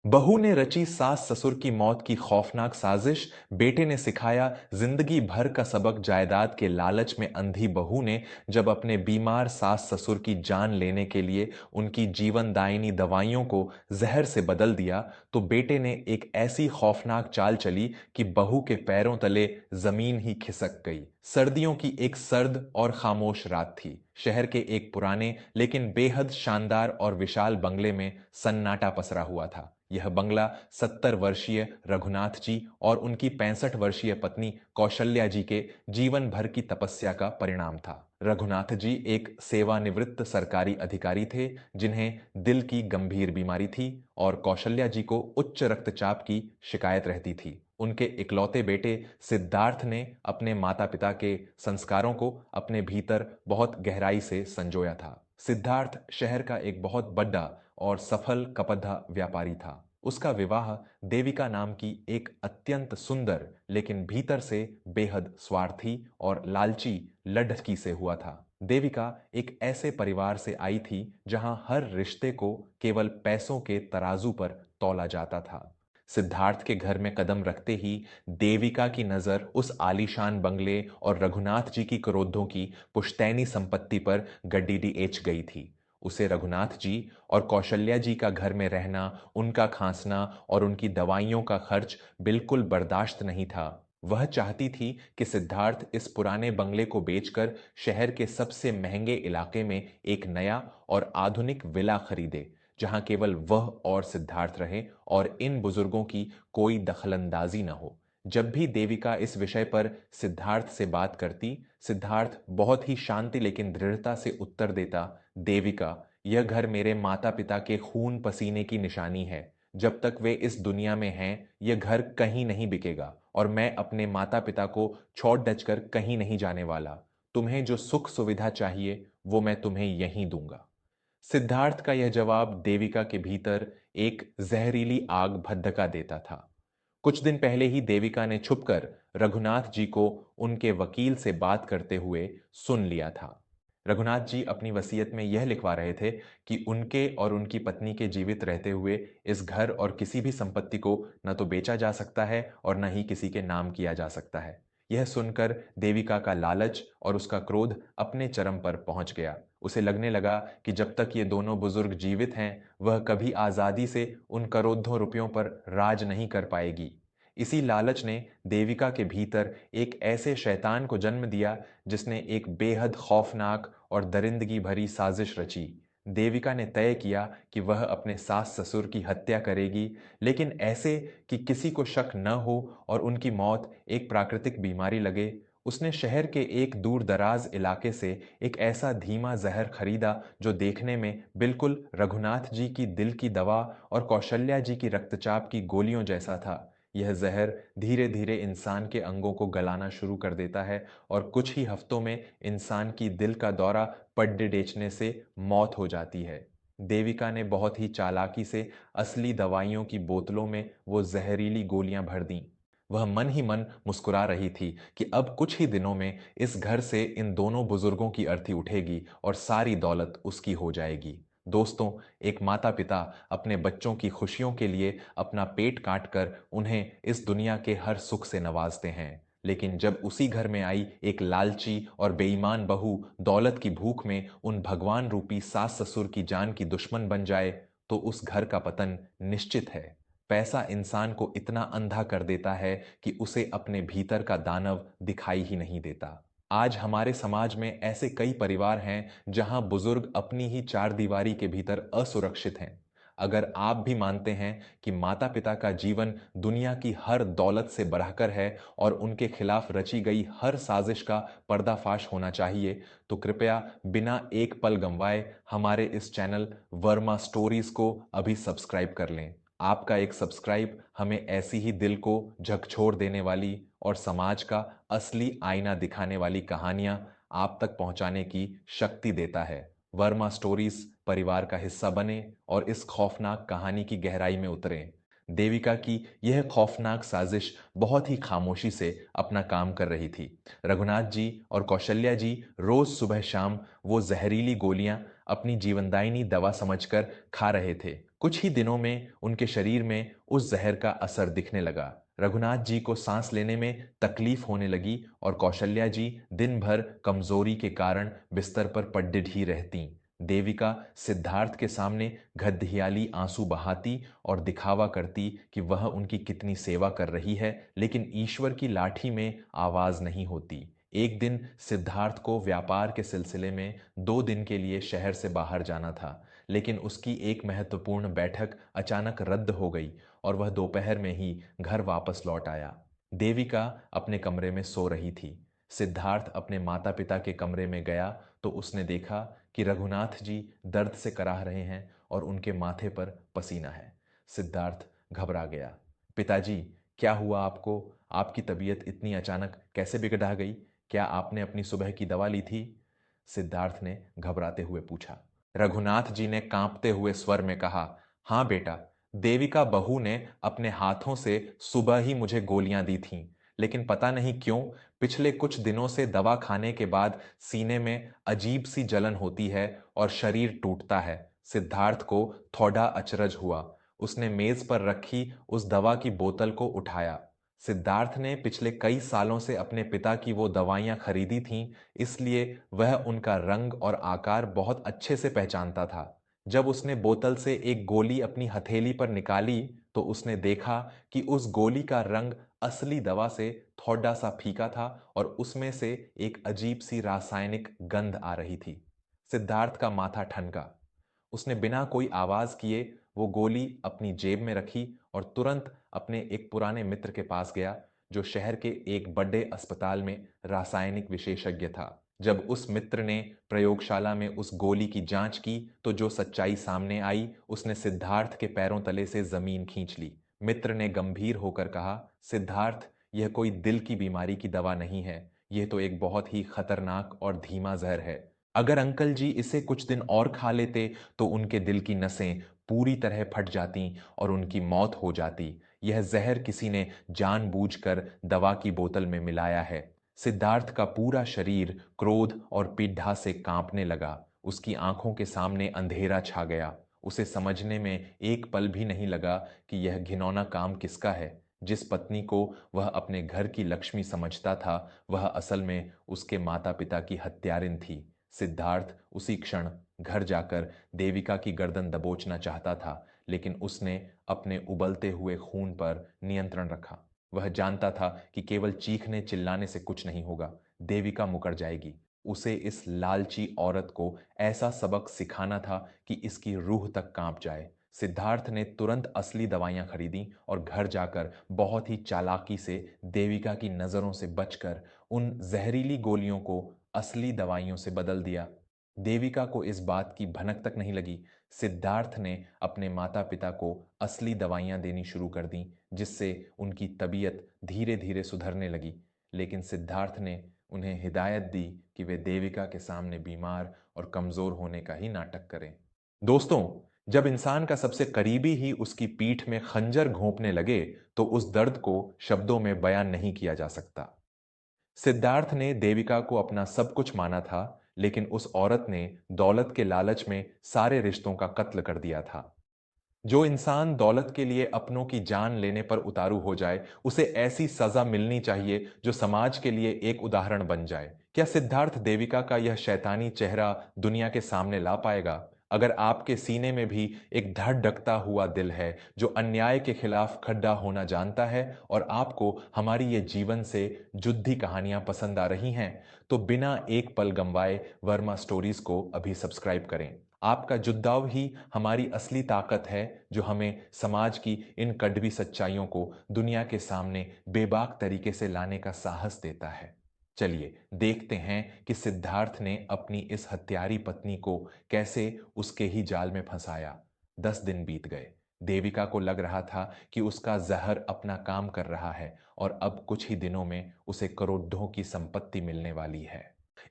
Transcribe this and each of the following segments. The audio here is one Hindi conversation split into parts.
बहू ने रची सास ससुर की मौत की खौफनाक साजिश। बेटे ने सिखाया जिंदगी भर का सबक। जायदाद के लालच में अंधी बहू ने जब अपने बीमार सास ससुर की जान लेने के लिए उनकी जीवनदायिनी दवाइयों को जहर से बदल दिया, तो बेटे ने एक ऐसी खौफनाक चाल चली कि बहू के पैरों तले जमीन ही खिसक गई। सर्दियों की एक सर्द और खामोश रात थी। शहर के एक पुराने लेकिन बेहद शानदार और विशाल बंगले में सन्नाटा पसरा हुआ था। यह बंगला 70 वर्षीय रघुनाथ जी और उनकी 65 वर्षीय पत्नी कौशल्या जी के जीवन भर की तपस्या का परिणाम था। रघुनाथ जी एक सेवानिवृत्त सरकारी अधिकारी थे जिन्हें दिल की गंभीर बीमारी थी और कौशल्या जी को उच्च रक्तचाप की शिकायत रहती थी। उनके इकलौते बेटे सिद्धार्थ ने अपने माता पिता के संस्कारों को अपने भीतर बहुत गहराई से संजोया था। सिद्धार्थ शहर का एक बहुत बड़ा और सफल कपड़ा व्यापारी था। उसका विवाह देविका नाम की एक अत्यंत सुंदर लेकिन भीतर से बेहद स्वार्थी और लालची लड़की से हुआ था। देविका एक ऐसे परिवार से आई थी जहां हर रिश्ते को केवल पैसों के तराजू पर तौला जाता था। सिद्धार्थ के घर में कदम रखते ही देविका की नजर उस आलीशान बंगले और रघुनाथ जी की क्रोधों की पुश्तैनी संपत्ति पर गड्डीडी एच गई थी। उसे रघुनाथ जी और कौशल्या जी का घर में रहना, उनका खांसना और उनकी दवाइयों का खर्च बिल्कुल बर्दाश्त नहीं था। वह चाहती थी कि सिद्धार्थ इस पुराने बंगले को बेचकर शहर के सबसे महंगे इलाके में एक नया और आधुनिक विला खरीदे, जहां केवल वह और सिद्धार्थ रहे और इन बुजुर्गों की कोई दखलंदाजी न हो। जब भी देविका इस विषय पर सिद्धार्थ से बात करती, सिद्धार्थ बहुत ही शांति लेकिन दृढ़ता से उत्तर देता, देविका, यह घर मेरे माता पिता के खून पसीने की निशानी है। जब तक वे इस दुनिया में हैं, यह घर कहीं नहीं बिकेगा और मैं अपने माता पिता को छोड़ डचकर कहीं नहीं जाने वाला। तुम्हें जो सुख सुविधा चाहिए वो मैं तुम्हें यहीं दूंगा। सिद्धार्थ का यह जवाब देविका के भीतर एक जहरीली आग भद्दका देता था। कुछ दिन पहले ही देविका ने छुपकर रघुनाथ जी को उनके वकील से बात करते हुए सुन लिया था। रघुनाथ जी अपनी वसीयत में यह लिखवा रहे थे कि उनके और उनकी पत्नी के जीवित रहते हुए इस घर और किसी भी संपत्ति को न तो बेचा जा सकता है और न ही किसी के नाम किया जा सकता है। यह सुनकर देविका का लालच और उसका क्रोध अपने चरम पर पहुंच गया। उसे लगने लगा कि जब तक ये दोनों बुजुर्ग जीवित हैं, वह कभी आजादी से उन करोड़ों रुपयों पर राज नहीं कर पाएगी। इसी लालच ने देविका के भीतर एक ऐसे शैतान को जन्म दिया जिसने एक बेहद खौफनाक और दरिंदगी भरी साजिश रची। देविका ने तय किया कि वह अपने सास ससुर की हत्या करेगी, लेकिन ऐसे कि किसी को शक न हो और उनकी मौत एक प्राकृतिक बीमारी लगे। उसने शहर के एक दूर दराज इलाके से एक ऐसा धीमा जहर खरीदा जो देखने में बिल्कुल रघुनाथ जी की दिल की दवा और कौशल्या जी की रक्तचाप की गोलियों जैसा था। यह जहर धीरे धीरे इंसान के अंगों को गलाना शुरू कर देता है और कुछ ही हफ्तों में इंसान की दिल का दौरा पड्डे डेचने से मौत हो जाती है। देविका ने बहुत ही चालाकी से असली दवाइयों की बोतलों में वो जहरीली गोलियां भर दीं। वह मन ही मन मुस्कुरा रही थी कि अब कुछ ही दिनों में इस घर से इन दोनों बुजुर्गों की अर्थी उठेगी और सारी दौलत उसकी हो जाएगी। दोस्तों, एक माता पिता अपने बच्चों की खुशियों के लिए अपना पेट काट कर उन्हें इस दुनिया के हर सुख से नवाजते हैं, लेकिन जब उसी घर में आई एक लालची और बेईमान बहू दौलत की भूख में उन भगवान रूपी सास ससुर की जान की दुश्मन बन जाए, तो उस घर का पतन निश्चित है। पैसा इंसान को इतना अंधा कर देता है कि उसे अपने भीतर का दानव दिखाई ही नहीं देता। आज हमारे समाज में ऐसे कई परिवार हैं जहां बुजुर्ग अपनी ही चार दीवारी के भीतर असुरक्षित हैं। अगर आप भी मानते हैं कि माता पिता का जीवन दुनिया की हर दौलत से बढ़कर है और उनके खिलाफ रची गई हर साजिश का पर्दाफाश होना चाहिए, तो कृपया बिना एक पल गंवाए हमारे इस चैनल वर्मा स्टोरीज को अभी सब्सक्राइब कर लें। आपका एक सब्सक्राइब हमें ऐसी ही दिल को झकझोर देने वाली और समाज का असली आईना दिखाने वाली कहानियां आप तक पहुंचाने की शक्ति देता है। वर्मा स्टोरीज परिवार का हिस्सा बने और इस खौफनाक कहानी की गहराई में उतरें। देविका की यह खौफनाक साजिश बहुत ही खामोशी से अपना काम कर रही थी। रघुनाथ जी और कौशल्या जी रोज सुबह शाम वो जहरीली गोलियां अपनी जीवनदायिनी दवा समझकर खा रहे थे। कुछ ही दिनों में उनके शरीर में उस जहर का असर दिखने लगा। रघुनाथ जी को सांस लेने में तकलीफ होने लगी और कौशल्या जी दिन भर कमजोरी के कारण बिस्तर पर पड्डिड ही रहती। देविका सिद्धार्थ के सामने घद्दियाली आंसू बहाती और दिखावा करती कि वह उनकी कितनी सेवा कर रही है, लेकिन ईश्वर की लाठी में आवाज नहीं होती। एक दिन सिद्धार्थ को व्यापार के सिलसिले में 2 दिन के लिए शहर से बाहर जाना था, लेकिन उसकी एक महत्वपूर्ण बैठक अचानक रद्द हो गई और वह दोपहर में ही घर वापस लौट आया। देविका अपने कमरे में सो रही थी। सिद्धार्थ अपने माता पिता के कमरे में गया तो उसने देखा कि रघुनाथ जी दर्द से कराह रहे हैं और उनके माथे पर पसीना है। सिद्धार्थ घबरा गया। पिताजी, क्या हुआ आपको? आपकी तबीयत इतनी अचानक कैसे बिगड़ गई? क्या आपने अपनी सुबह की दवा ली थी? सिद्धार्थ ने घबराते हुए पूछा। रघुनाथ जी ने कांपते हुए स्वर में कहा, हाँ बेटा, देविका बहू ने अपने हाथों से सुबह ही मुझे गोलियां दी थीं, लेकिन पता नहीं क्यों पिछले कुछ दिनों से दवा खाने के बाद सीने में अजीब सी जलन होती है और शरीर टूटता है। सिद्धार्थ को थोड़ा अचरज हुआ। उसने मेज पर रखी उस दवा की बोतल को उठाया। सिद्धार्थ ने पिछले कई सालों से अपने पिता की वो दवाइयां खरीदी थीं, इसलिए वह उनका रंग और आकार बहुत अच्छे से पहचानता था। जब उसने बोतल से एक गोली अपनी हथेली पर निकाली तो उसने देखा कि उस गोली का रंग असली दवा से थोड़ा सा फीका था और उसमें से एक अजीब सी रासायनिक गंध आ रही थी। सिद्धार्थ का माथा ठनका। उसने बिना कोई आवाज किए वो गोली अपनी जेब में रखी और तुरंत अपने एक पुराने मित्र के पास गया जो शहर के एक बड़े अस्पताल में रासायनिक विशेषज्ञ था। जब उस मित्र ने प्रयोगशाला में उस गोली की जांच की तो जो सच्चाई सामने आई उसने सिद्धार्थ के पैरों तले से जमीन खींच ली। मित्र ने गंभीर होकर कहा, सिद्धार्थ, यह कोई दिल की बीमारी की दवा नहीं है, यह तो एक बहुत ही खतरनाक और धीमा जहर है। अगर अंकल जी इसे कुछ दिन और खा लेते तो उनके दिल की नसें पूरी तरह फट जाती और उनकी मौत हो जाती। यह जहर किसी ने जानबूझकर दवा की बोतल में मिलाया है। सिद्धार्थ का पूरा शरीर क्रोध और पीड़ा से कांपने लगा। उसकी आंखों के सामने अंधेरा छा गया। उसे समझने में एक पल भी नहीं लगा कि यह घिनौना काम किसका है। जिस पत्नी को वह अपने घर की लक्ष्मी समझता था, वह असल में उसके माता पिता की हत्यारिन थी। सिद्धार्थ उसी क्षण घर जाकर देविका की गर्दन दबोचना चाहता था, लेकिन उसने अपने उबलते हुए खून पर नियंत्रण रखा। वह जानता था कि केवल चीखने चिल्लाने से कुछ नहीं होगा, देविका मुकर जाएगी। उसे इस लालची औरत को ऐसा सबक सिखाना था कि इसकी रूह तक कांप जाए। सिद्धार्थ ने तुरंत असली दवाइयां खरीदी और घर जाकर बहुत ही चालाकी से देविका की नजरों से बचकर उन जहरीली गोलियों को असली दवाइयों से बदल दिया। देविका को इस बात की भनक तक नहीं लगी। सिद्धार्थ ने अपने माता पिता को असली दवाइयां देनी शुरू कर दी, जिससे उनकी तबीयत धीरे धीरे सुधरने लगी। लेकिन सिद्धार्थ ने उन्हें हिदायत दी कि वे देविका के सामने बीमार और कमजोर होने का ही नाटक करें। दोस्तों, जब इंसान का सबसे करीबी ही उसकी पीठ में खंजर घोंपने लगे तो उस दर्द को शब्दों में बयान नहीं किया जा सकता। सिद्धार्थ ने देविका को अपना सब कुछ माना था, लेकिन उस औरत ने दौलत के लालच में सारे रिश्तों का कत्ल कर दिया था। जो इंसान दौलत के लिए अपनों की जान लेने पर उतारू हो जाए, उसे ऐसी सजा मिलनी चाहिए जो समाज के लिए एक उदाहरण बन जाए। क्या सिद्धार्थ देविका का यह शैतानी चेहरा दुनिया के सामने ला पाएगा? अगर आपके सीने में भी एक धड़कता हुआ दिल है जो अन्याय के खिलाफ खड़ा होना जानता है और आपको हमारी ये जीवन से जुद्दी कहानियां पसंद आ रही हैं, तो बिना एक पल गंवाए वर्मा स्टोरीज को अभी सब्सक्राइब करें। आपका जुद्दाव ही हमारी असली ताकत है जो हमें समाज की इन कड़वी सच्चाइयों को दुनिया के सामने बेबाक तरीके से लाने का साहस देता है। चलिए देखते हैं कि सिद्धार्थ ने अपनी इस हत्यारी पत्नी को कैसे उसके ही जाल में फंसाया। 10 दिन बीत गए। देविका को लग रहा था कि उसका जहर अपना काम कर रहा है और अब कुछ ही दिनों में उसे करोड़ों की संपत्ति मिलने वाली है।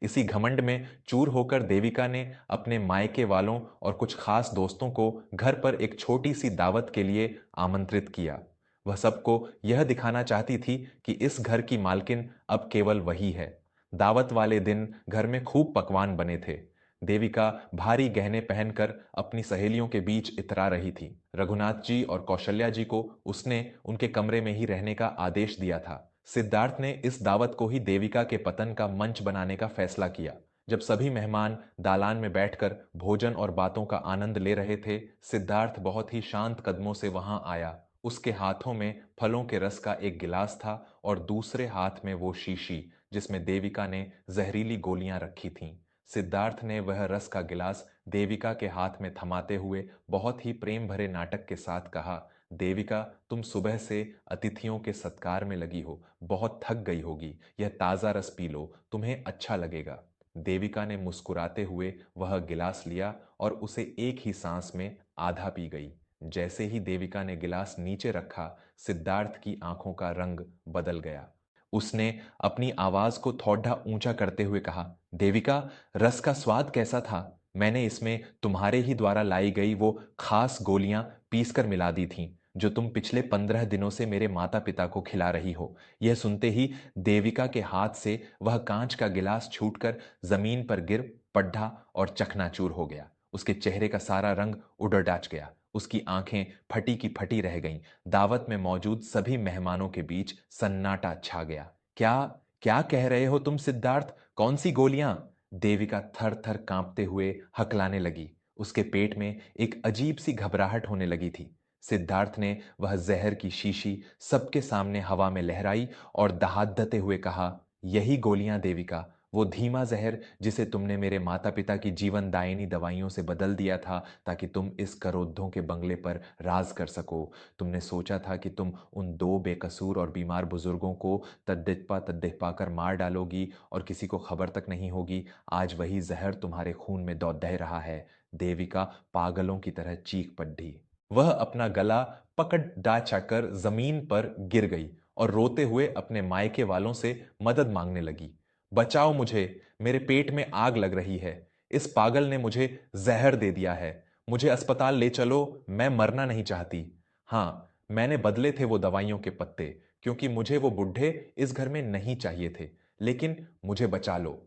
इसी घमंड में चूर होकर देविका ने अपने मायके वालों और कुछ खास दोस्तों को घर पर एक छोटी सी दावत के लिए आमंत्रित किया। वह सबको यह दिखाना चाहती थी कि इस घर की मालकिन अब केवल वही है। दावत वाले दिन घर में खूब पकवान बने थे। देविका भारी गहने पहनकर अपनी सहेलियों के बीच इतरा रही थी। रघुनाथ जी और कौशल्या जी को उसने उनके कमरे में ही रहने का आदेश दिया था। सिद्धार्थ ने इस दावत को ही देविका के पतन का मंच बनाने का फैसला किया। जब सभी मेहमान दालान में बैठकर भोजन और बातों का आनंद ले रहे थे, सिद्धार्थ बहुत ही शांत कदमों से वहां आया। उसके हाथों में फलों के रस का एक गिलास था और दूसरे हाथ में वो शीशी जिसमें देविका ने जहरीली गोलियां रखी थीं। सिद्धार्थ ने वह रस का गिलास देविका के हाथ में थमाते हुए बहुत ही प्रेम भरे नाटक के साथ कहा, देविका, तुम सुबह से अतिथियों के सत्कार में लगी हो, बहुत थक गई होगी, यह ताज़ा रस पी लो, तुम्हें अच्छा लगेगा। देविका ने मुस्कुराते हुए वह गिलास लिया और उसे एक ही सांस में आधा पी गई। जैसे ही देविका ने गिलास नीचे रखा, सिद्धार्थ की आंखों का रंग बदल गया। उसने अपनी आवाज को थोड़ा ऊंचा करते हुए कहा, देविका, रस का स्वाद कैसा था? मैंने इसमें तुम्हारे ही द्वारा लाई गई वो खास गोलियां पीसकर मिला दी थीं, जो तुम पिछले 15 दिनों से मेरे माता पिता को खिला रही हो। यह सुनते ही देविका के हाथ से वह कांच का गिलास छूटकर जमीन पर गिर पड्ढा और चकनाचूर हो गया। उसके चेहरे का सारा रंग उड़ डाच गया। उसकी आंखें फटी की फटी रह गईं। दावत में मौजूद सभी मेहमानों के बीच सन्नाटा छा गया। क्या क्या कह रहे हो तुम सिद्धार्थ? कौन सी गोलियां? देविका थर थर कांपते हुए हकलाने लगी। उसके पेट में एक अजीब सी घबराहट होने लगी थी। सिद्धार्थ ने वह जहर की शीशी सबके सामने हवा में लहराई और दहादते हुए कहा, यही गोलियां देविका, वो धीमा जहर जिसे तुमने मेरे माता पिता की जीवनदायिनी दवाइयों से बदल दिया था ताकि तुम इस करोद्धों के बंगले पर राज कर सको। तुमने सोचा था कि तुम उन दो बेकसूर और बीमार बुजुर्गों को तद्दिप्पा कर मार डालोगी और किसी को खबर तक नहीं होगी। आज वही जहर तुम्हारे खून में दौड़ रहा है। देविका पागलों की तरह चीख पड़ी। वह अपना गला पकड़ डाचाकर जमीन पर गिर गई और रोते हुए अपने मायके वालों से मदद मांगने लगी। बचाओ मुझे, मेरे पेट में आग लग रही है। इस पागल ने मुझे जहर दे दिया है। मुझे अस्पताल ले चलो, मैं मरना नहीं चाहती। हाँ, मैंने बदले थे वो दवाइयों के पत्ते, क्योंकि मुझे वो बुढ़े इस घर में नहीं चाहिए थे। लेकिन मुझे बचा लो।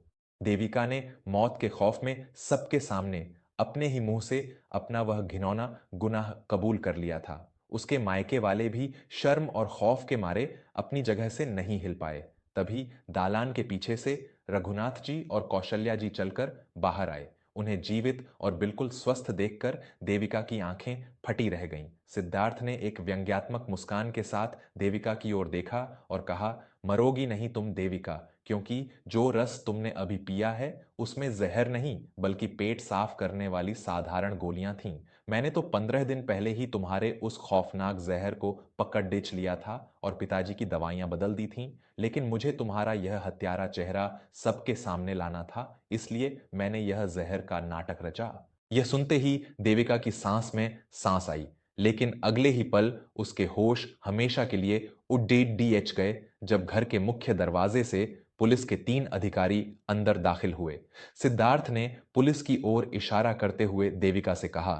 देविका ने मौत के खौफ में सबके सामने अपने ही मुंह से अपना वह घिनौना गुनाह कबूल कर लिया था। उसके मायके वाले भी शर्म और खौफ के मारे अपनी जगह से नहीं हिल पाए। तभी दालान के पीछे से रघुनाथ जी और कौशल्या जी चलकर बाहर आए। उन्हें जीवित और बिल्कुल स्वस्थ देखकर देविका की आंखें फटी रह गईं। सिद्धार्थ ने एक व्यंग्यात्मक मुस्कान के साथ देविका की ओर देखा और कहा, मरोगी नहीं तुम देविका, क्योंकि जो रस तुमने अभी पिया है उसमें जहर नहीं बल्कि पेट साफ करने वाली साधारण गोलियां थीं। मैंने तो 15 दिन पहले ही तुम्हारे उस खौफनाक जहर को पकड़ डिच लिया था और पिताजी की दवाइयां बदल दी थीं, लेकिन मुझे तुम्हारा यह हत्यारा चेहरा सबके सामने लाना था, इसलिए मैंने यह जहर का नाटक रचा। यह सुनते ही देविका की सांस में सांस आई, लेकिन अगले ही पल उसके होश हमेशा के लिए उड्डीच गए जब घर के मुख्य दरवाजे से पुलिस के 3 अधिकारी अंदर दाखिल हुए। सिद्धार्थ ने पुलिस की ओर इशारा करते हुए देविका से कहा,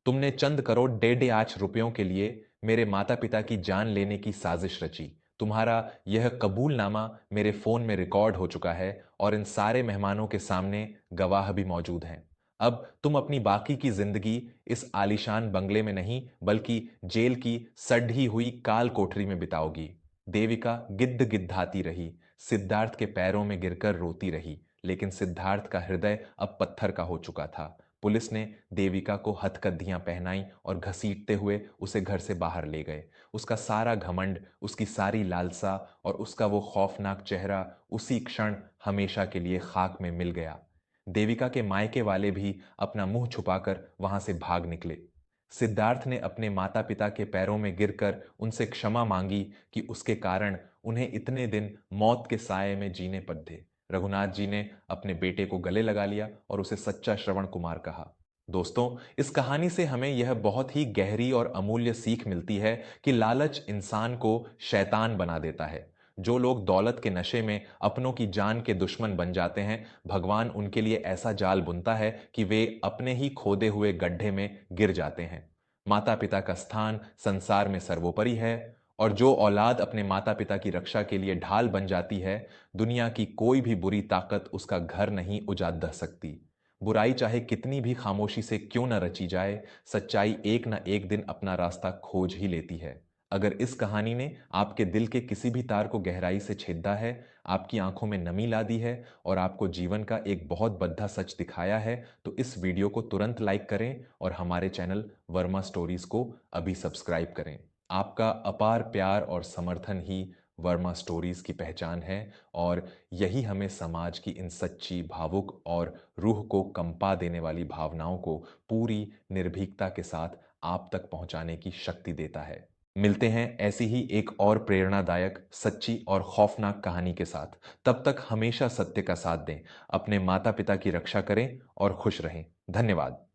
तुमने चंद करोड़ डेढ़ आच रुपयों के लिए मेरे माता पिता की जान लेने की साजिश रची। तुम्हारा यह कबूलनामा मेरे फोन में रिकॉर्ड हो चुका है और इन सारे मेहमानों के सामने गवाह भी मौजूद हैं। अब तुम अपनी बाकी की जिंदगी इस आलीशान बंगले में नहीं बल्कि जेल की सड़ी हुई काल कोठरी में बिताओगी। देविका गिद्ध गिद्धाती रही, सिद्धार्थ के पैरों में गिरकर रोती रही, लेकिन सिद्धार्थ का हृदय अब पत्थर का हो चुका था। पुलिस ने देविका को हथकद्दियां पहनाई और घसीटते हुए उसे घर से बाहर ले गए। उसका सारा घमंड, उसकी सारी लालसा और उसका वो खौफनाक चेहरा उसी क्षण हमेशा के लिए खाक में मिल गया। देविका के मायके वाले भी अपना मुंह छुपाकर वहां से भाग निकले। सिद्धार्थ ने अपने माता पिता के पैरों में गिरकर उनसे क्षमा मांगी कि उसके कारण उन्हें इतने दिन मौत के साये में जीने पड़े। रघुनाथ जी ने अपने बेटे को गले लगा लिया और उसे सच्चा श्रवण कुमार कहा। दोस्तों, इस कहानी से हमें यह बहुत ही गहरी और अमूल्य सीख मिलती है कि लालच इंसान को शैतान बना देता है। जो लोग दौलत के नशे में अपनों की जान के दुश्मन बन जाते हैं, भगवान उनके लिए ऐसा जाल बुनता है कि वे अपने ही खोदे हुए गड्ढे में गिर जाते हैं। माता पिता का स्थान संसार में सर्वोपरि है और जो औलाद अपने माता पिता की रक्षा के लिए ढाल बन जाती है, दुनिया की कोई भी बुरी ताकत उसका घर नहीं उजाड़ सकती। बुराई चाहे कितनी भी खामोशी से क्यों न रची जाए, सच्चाई एक न एक दिन अपना रास्ता खोज ही लेती है। अगर इस कहानी ने आपके दिल के किसी भी तार को गहराई से छेदा है, आपकी आंखों में नमी ला दी है और आपको जीवन का एक बहुत बद्दा सच दिखाया है, तो इस वीडियो को तुरंत लाइक करें और हमारे चैनल वर्मा स्टोरीज को अभी सब्सक्राइब करें। आपका अपार प्यार और समर्थन ही वर्मा स्टोरीज की पहचान है और यही हमें समाज की इन सच्ची, भावुक और रूह को कंपा देने वाली भावनाओं को पूरी निर्भीकता के साथ आप तक पहुंचाने की शक्ति देता है। मिलते हैं ऐसी ही एक और प्रेरणादायक, सच्ची और खौफनाक कहानी के साथ। तब तक हमेशा सत्य का साथ दें, अपने माता पिता की रक्षा करें और खुश रहें। धन्यवाद।